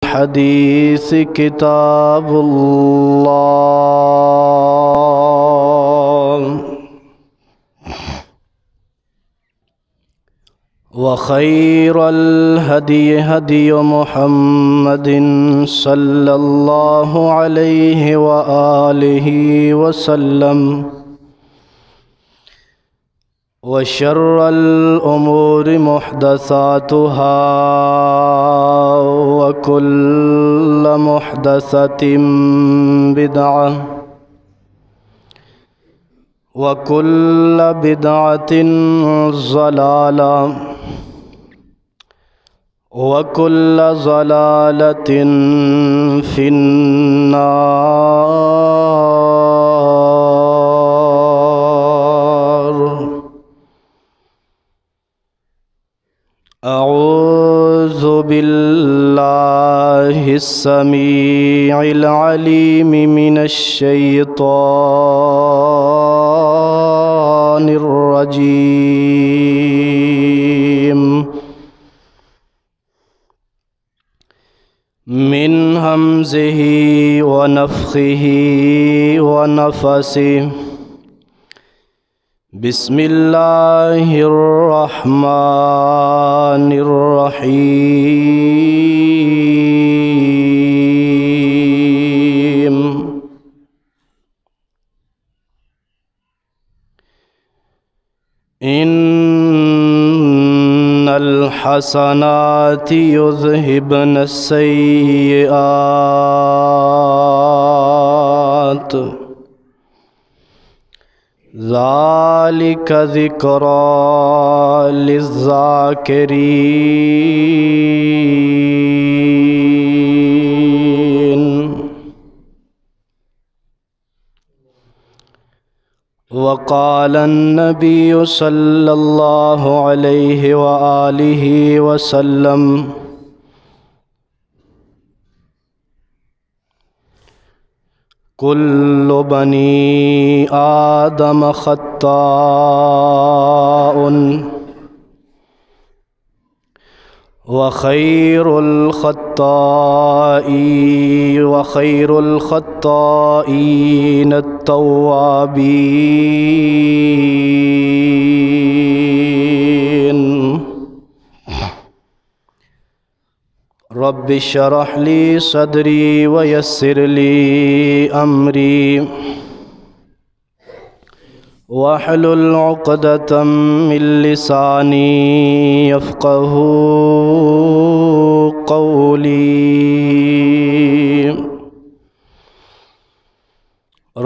الحديث كتاب الله وخير الهدي هدي محمد صلى الله عليه وآله وسلم وشر الأمور محدثاتها وكل محدثة بدعة وكل بدعة ضلالة وكل ضلالة في النار. أعوذ بالله السميع العليم من الشيطان الرجيم من همزه ونفخه ونفثه. بسم الله الرحمن الرحيم. إن الحسنات يذهبن السيئات ذلك ذكرى للذاكرين. وقال النبي صلى الله عليه وآله وسلم كل بني آدم خطاء وخير الخطائين التوابين. رب اشرح لي صدري ويسر لي أمري واحلل عقدة من لساني يفقه قولي.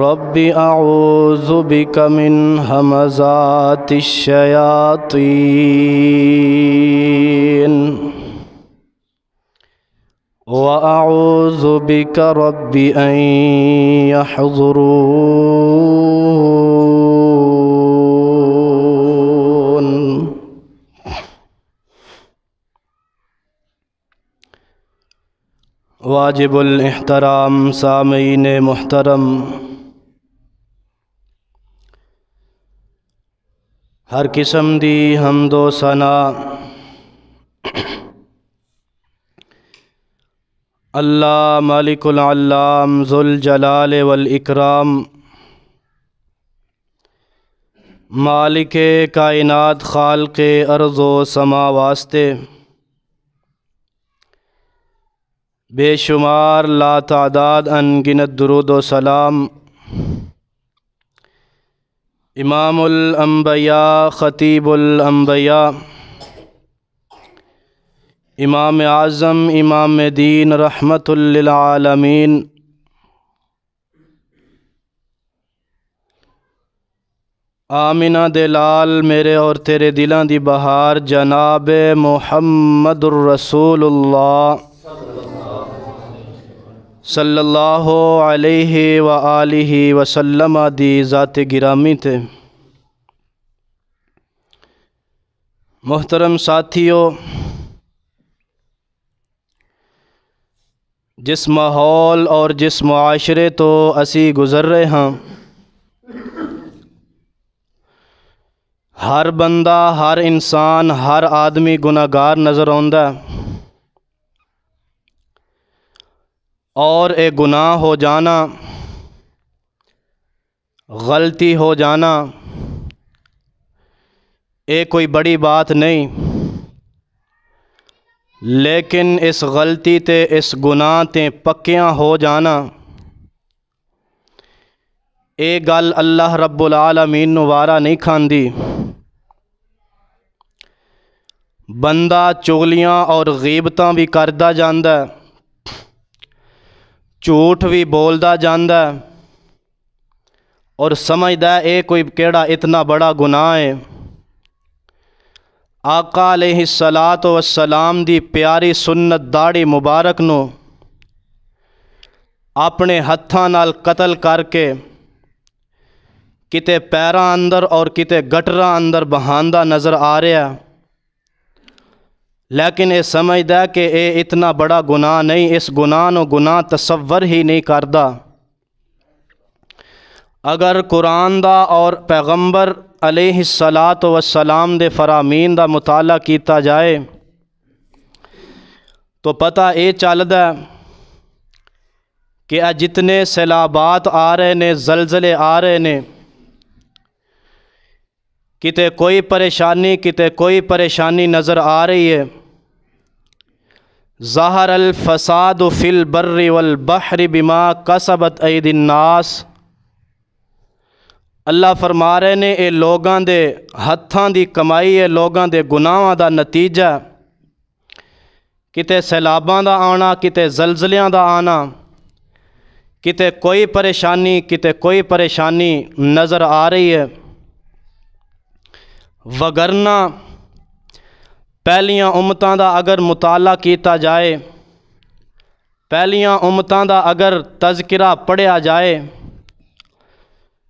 رب أعوذ بك من همزات الشياطين وأعوذ بك رب أن يحضرون. واجب الاحترام سامعین محترم، ہر قسم دی حمد و ثنا اللہ مالک العلام ذوالجلال والاکرام، مالک کائنات خالق ارض و سما واسطے بے شمار لا تعداد ان گنت درود و سلام امام الانبیاء خطیب الانبیاء امام اعظم امام دین رحمت للعالمین آمینہ دے لال میرے اور تیرے دلاں دی بہار جناب محمد الرسول اللہ صلی اللہ علیہ وآلہ وسلم دی ذات گرامی تے۔ محترم ساتھیو، جس ماحول اور جس معاشرے تو اسی گزر رہے ہاں، ہر بندہ، ہر انسان، ہر آدمی گناہگار نظر آندا ہے۔ اور اے گناہ ہو جانا، غلطی ہو جانا اے کوئی بڑی بات نہیں، لیکن اس غلطی تے اس گناہ تے پکیاں ہو جانا اے گل اللہ رب العالمین نو وارا نہیں کھاندی۔ بندہ چغلیاں اور غیبتاں بھی کردا جاندا ہے، جھوٹ بھی بولدا جاندا ہے اور سمجھدا ہے اے کوئی کیڑا اتنا بڑا گناہ ہے۔ آقا علیہ الصلاۃ والسلام دی پیاری سنت داڑھی مبارک نو اپنے ہتھاں نال قتل کر کے کتے پیراں اندر اور کتے گٹراں اندر بہاندا نظر آ رہا، لیکن اے سمجھدا کہ اے اتنا بڑا گناہ نہیں، اس گناہ نو گناہ تصور ہی نہیں کردا۔ اگر قرآن دا اور پیغمبر علیہ الصلاۃ والسلام دے فرامین دا مطالعہ کیتا جائے تو پتہ اے چلدا کہ جتنے سیلابات آ رہے نے، زلزلے آ رہے نے، کتے کوئی پریشانی کتے کوئی پریشانی نظر آ رہی ہے۔ ظہر الفساد فی البر والبحر بما کسبت ایدی الناس، اللہ فرما رہے نے اے لوگاں دے ہتھاں دی کمائی ہے، لوگاں دے گناہاں دا نتیجہ، کتے سیلاباں دا آنا، کتے زلزلیاں دا آنا، کتے کوئی پریشانی نظر آ رہی ہے۔ وگرنہ پہلیاں امتاں دا اگر مطالعہ کیتا جائے، پہلیاں امتاں دا اگر تذکرہ پڑھیا جائے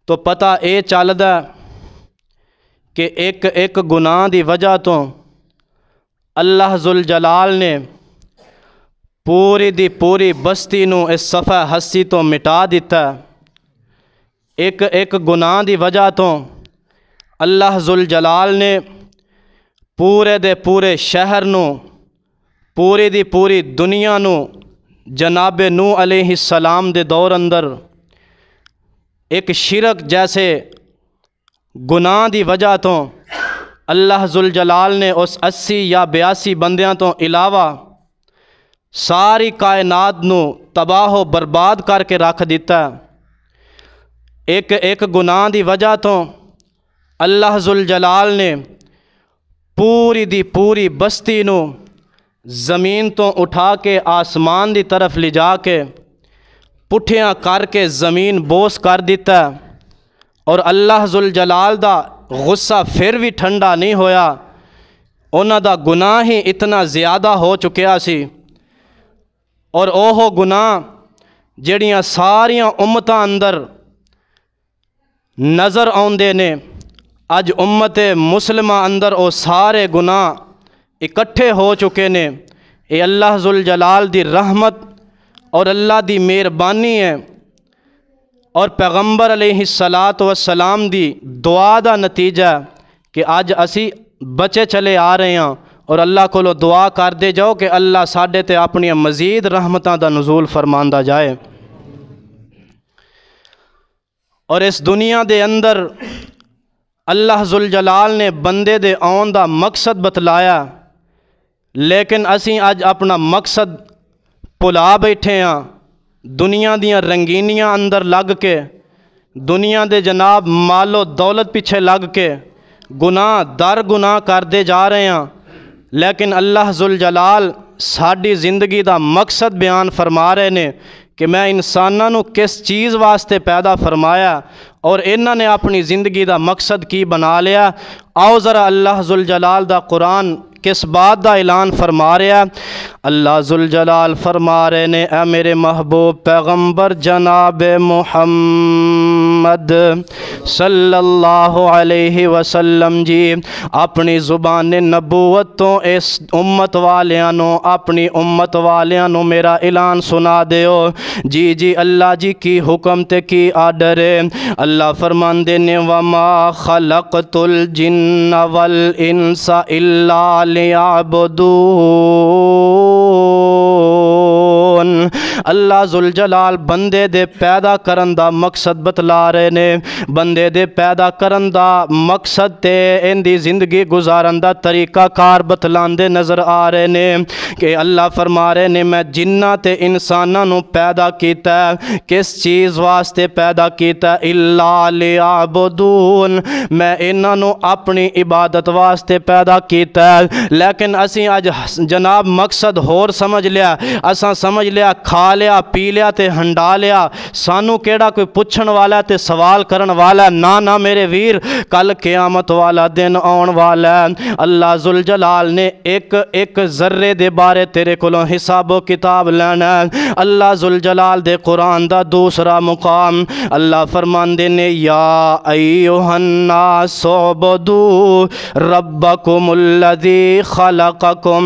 تو پتہ اے چلدا کہ ایک گناہ دی وجہ تو اللہ ذوالجلال نے پوری دی پوری بستی نو اس صفحہ ہستی تو مٹا دیتا ہے۔ ایک گناہ دی وجہ تو اللہ ذوالجلال نے پورے دے پورے شہر نو، پوری دی پوری دنیا نو جناب نوح علیہ السلام دے دور اندر ایک شرک جیسے گناہ دی وجہ تو اللہ ذوالجلال نے اس 80 یا 82 بندیاں تو علاوہ ساری کائنات نو تباہ و برباد کر کے رکھ دیتا ہے۔ ایک گناہ دی وجہ تو اللہ ذوالجلال نے پوری دی پوری بستی نو زمین تو اٹھا کے آسمان دی طرف لے جا کے پٹھیاں کر کے زمین بوس کر دیتا ہے، اور اللہ ذوالجلال دا غصہ پھر بھی ٹھنڈا نہیں ہویا، انہاں دا گناہ ہی اتنا زیادہ ہو چکیا سی، اور اوہ گناہ جڑیاں ساریاں امتاں اندر نظر آندے نے، اج امت مسلمہ اندر او سارے گناہ اکٹھے ہو چکے نے۔ اے اللہ ذوالجلال دی رحمت اور اللہ دی مہربانی ہے، اور پیغمبر علیہ الصلاۃ والسلام دی دعا دا نتیجہ ہے کہ اج اسی بچے چلے آ رہے ہیں، اور اللہ کو دعا کر دے جاؤ کہ اللہ ساڈے تے اپنی مزید رحمتاں دا نزول فرماندا جائے۔ اور اس دنیا دے اندر اللہ ذوالجلال نے بندے دے آن دا مقصد بتلایا، لیکن اسی اج اپنا مقصد بھلا بیٹھے ہیں، دنیا دیاں رنگینیاں اندر لگ کے، دنیا دے جناب مال و دولت پیچھے لگ کے گناہ در گناہ کردے جا رہے ہیں، لیکن اللہ ذوالجلال ساڈی زندگی دا مقصد بیان فرما رہے نے کہ میں انساناں نو کس چیز واسطے پیدا فرمایا اور انہاں نے اپنی زندگی دا مقصد کی بنا لیا۔ آؤ ذرا اللہ ذوالجلال دا قرآن کس بات دا اعلان فرما رہا ہے۔ اللہ ذوالجلال فرما رہے نے اے میرے محبوب پیغمبر جناب محمد صلی اللہ علیہ وسلم جی اپنی زبان نبوت تو اس امت والیاں نو، اپنی امت والیاں نو میرا اعلان سنا دیو۔ جی اللہ جی کی حکم تے کی آرڈر ہے۔ اللہ فرماندے نے وما خلقت الجن والانس الا لیعبدون، اللہ ذوالجلال بندے دے پیدا کرن دا مقصد بتلا رہے نے، بندے دے پیدا کرن دا مقصد تے ان دی زندگی گزارن دا طریقہ کار بتلاندے نظر آ رہے نے کہ اللہ فرما رہے نے میں جنہ تے انساناں نو پیدا کیتا ہے، کس چیز واسطے پیدا کیتا ہے؟ الا لیعبدون، میں انہاں نو اپنی عبادت واسطے پیدا کیتا ہے۔ لیکن اسی اج جناب مقصد ہور سمجھ لیا، اساں سمجھ لیا کھا لیا پی لیا تے ہنڈا لیا، سانو کیڑا کوئی پوچھن والا تے سوال کرن والا؟ نہ میرے ویر، کل قیامت والا دن آن والا ہے۔ اللہ ذوالجلال نے ایک ذرے دے بارے تیرے کولوں حساب و کتاب لینا ہے۔ اللہ ذوالجلال دے قرآن دا دوسرا مقام اللہ فرماندے نے یا ایھا الناس اعبدوا ربکم الذی خلقکم،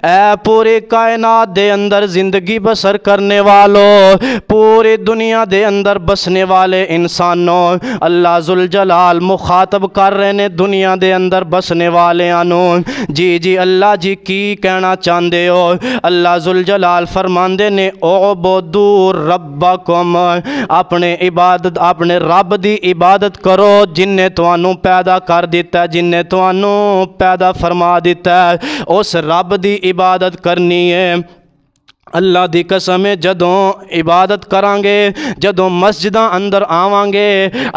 اے پوری کائنات دے اندر زندگی بسر کرنے والوں، پوری دنیا دے اندر بسنے والے انسانوں، اللہ ذوالجلال مخاطب کر رہے نے دنیا دے اندر بسنے والے انہوں۔ جی اللہ جی کی کہنا چاندے ہو؟ اللہ ذوالجلال فرماندے نے اعبدوا ربکم، اپنے رب دی عبادت کرو جن نے تانوں پیدا کر دیتا ہے، جن نے تانوں پیدا فرما دیتا ہے، اس رب دی عبادت کرنی ہے۔ اللہ دی قسم ہے جدوں عبادت کرانگے، جدوں مسجداں اندر آوانگے،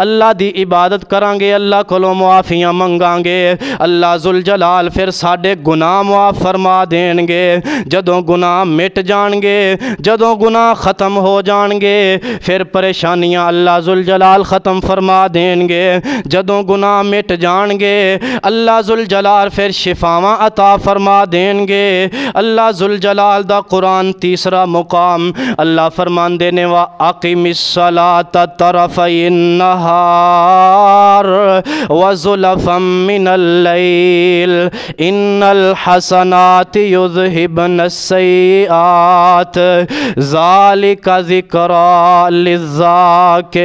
اللہ دی عبادت کرانگے، اللہ کولوں معافیاں منگانگے، اللہ ذوالجلال پھر ساڈے گناہ معاف فرما دین گے۔ جدوں گناہ مٹ جانگے، جدوں گناہ ختم ہو جانگے، پھر پریشانیاں اللہ ذوالجلال ختم فرما دین گے۔ جدوں گناہ مٹ جانگے، اللہ ذوالجلال پھر شفاواں عطا فرما دین گے۔ اللہ ذوالجلال دا قرآن تیسرا مقام اللہ فرماندے نے وَأَقِمِ الصَّلَاةَ طَرَفَيِ النَّهَارِ وَزُلَفًا مِّنَ اللَّيْلِ إِنَّ الْحَسَنَاتِ يُذْهِبْنَ السَّيِّئَاتِ ذَلِكَ ذِكْرَى لِلذَّاكِرِينَ۔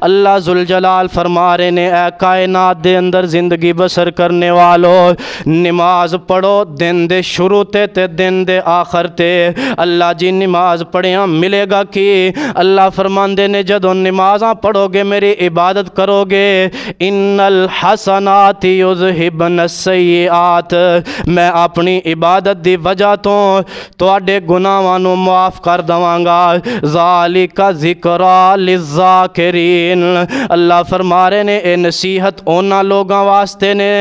اللہ ذوالجلال فرما رہے نے اے کائنات دے اندر زندگی بسر کرنے والوں، نماز پڑھو دن دے شروع تے دن دے آخر تے۔ اللہ جی نماز پڑھیاں ملے گا کی؟ اللہ فرماندے نے جدوں نمازاں پڑھو گے میری عبادت کرو گے، ان الحسنات یذہبن السیئات، میں اپنی عبادت دی وجہ تو تواڈے گناہاں نو معاف کر دواں گا۔ ذالک ذکری للذاکرین، اللہ فرما رہے نے اے نصیحت انہاں لوگاں واسطے نے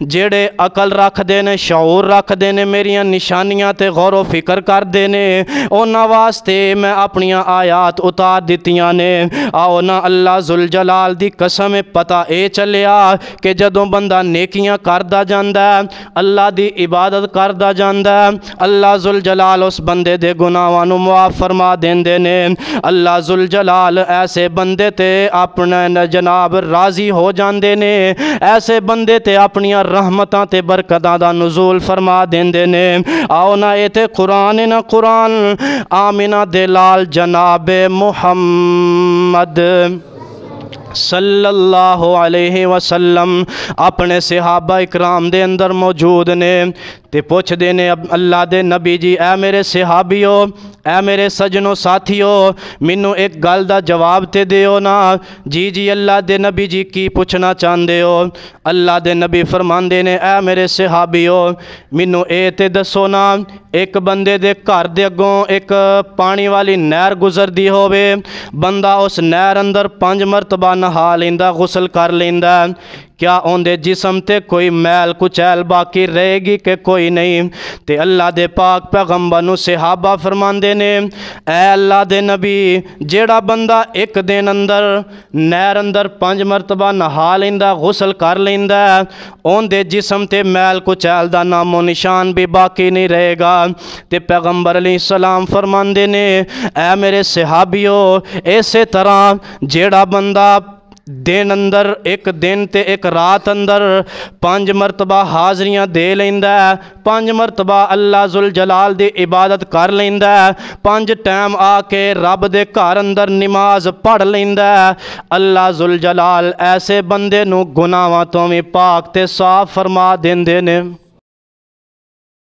جڑے عقل رکھ دے نے، شعور رکھ دے نے، میریاں نشانیاں تے غور و فکر کر دے نے، انہاں واسطے میں اپنیاں آیات اتار دیتیاں نے۔ آؤ نا اللہ ذوالجلال دی قسم پتہ اے چلیا کہ جدوں بندہ نیکیاں کردا جاندا ہے، اللہ دی عبادت کردا جاندا ہے، اللہ ذوالجلال اس بندے دے گناہاں نو معاف فرما دیندے نے۔ اللہ ذوالجلال ایسے بندے تے اپنے جناب راضی ہو جاندے نے، ایسے بندے تے اپنیاں رحمتاں تے برکتاں دا نزول فرما دیندے نے۔ آؤ نا اے تے قرآن نا قرآن آمینہ دے لال جناب محمد صلی اللہ علیہ وسلم اپنے صحابہ اکرام دے اندر موجود نے تے پوچھ دینے اللہ دے نبی جی اے میرے صحابیو، اے میرے سجنوں ساتھیو، مینوں ایک گل دا جواب تے دیو نا۔ جی اللہ دے نبی جی کی پوچھنا چاندے ہو؟ اللہ دے نبی فرماندے نے اے میرے صحابیو مینوں اے تے دسو نا، ایک بندے دے گھر دے اگوں ایک پانی والی نہر گزر دی ہووے، بندہ اس نہر اندر 5 مرتبہ نہا لیندا، غسل کر لیندا، کیا اوندے جسم تے کوئی میل کچیل باقی رہے گی کہ کوئی نہیں؟ تے اللہ دے پاک پیغمبر نو صحابہ فرماندے نے اے اللہ دے نبی جیڑا بندہ ایک دن اندر نہر اندر 5 مرتبہ نہا لیندا، غسل کر لیندا، اوندے جسم تے میل کچیل دا نام و نشان بھی باقی نہیں رہے گا۔ تے پیغمبر علیہ السلام فرماندے نے اے میرے صحابیو اسی طرح جیڑا بندہ دن اندر ایک دن تے ایک رات اندر 5 مرتبہ حاضریاں دے لیندا، 5 مرتبہ اللہ ذوالجلال دی عبادت کر لیندا، 5 ٹائم آ کے رب دے گھر اندر نماز پڑھ لیندا، اللہ ذوالجلال ایسے بندے نو گناہاں تو بھی پاک تے صاف فرما دیندے نے۔